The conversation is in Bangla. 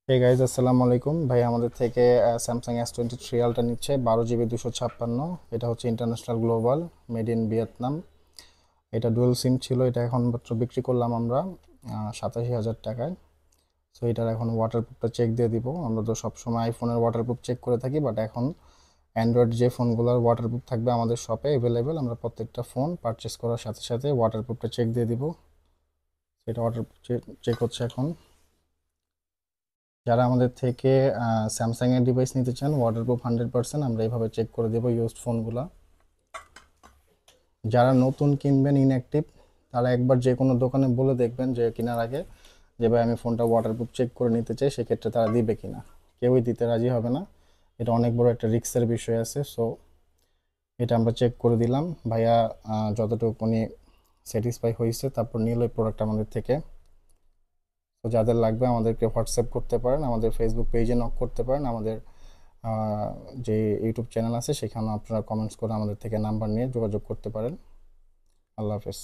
হে গাইজ, আসসালামু আলাইকুম। ভাই আমাদের থেকে স্যামসাং S23 আলট্রা নিচ্ছে 12 GB 256। এটা হচ্ছে international global, made in Vietnam. এটা ডুয়েল সিম ছিল, এটা এখন মাত্র বিক্রি করলাম আমরা 87,000 টাকায়। সো এটার এখন ওয়াটারপ্রুফটা চেক দিয়ে দিব। আমরা তো সবসময় আইফোনের ওয়াটারপ্রুফ চেক করে থাকি, বাট এখন অ্যান্ড্রয়েড যে ফোনগুলোর ওয়াটারপ্রুফ থাকবে আমাদের শপে অ্যাভেলেবেল, আমরা প্রত্যেকটা ফোন পারচেস করার সাথে সাথে ওয়াটারপ্রুফটা চেক দিয়ে দিব। এটা ওয়াটারপ্রুফ চেক হচ্ছে এখন। যারা আমাদের থেকে স্যামসাং এর ডিভাইস নিতে চান ওয়াটারপ্রুফ 100%, আমরা এইভাবে চেক করে দেবো ইউজড ফোনগুলো। যারা নতুন কিনবেন ইনঅ্যাক্টিভ, তারা একবার যে কোনো দোকানে বলে দেখবেন যে কেনার আগে যে ভাই আমি ফোনটা ওয়াটারপ্রুফ চেক করে নিতে চাই, সেক্ষেত্রে তারা দিবে কিনা। কেউই দিতে রাজি হবে না, এটা অনেক বড় একটা রিস্কের বিষয় আছে। সো এটা আমরা চেক করে দিলাম। ভাইয়া যতটুকু উনি স্যাটিসফাই হয়েছে তারপর নিল এই প্রোডাক্ট আমাদের থেকে। তো যাদের লাগবে আমাদেরকে হোয়াটসঅ্যাপ করতে পারেন, আমাদের ফেসবুক পেজে নক করতে পারেন, আমাদের যে ইউটিউব চ্যানেল আছে সেখানেও আপনারা কমেন্টস করে আমাদের থেকে নাম্বার নিয়ে যোগাযোগ করতে পারেন। আল্লাহ হাফেজ।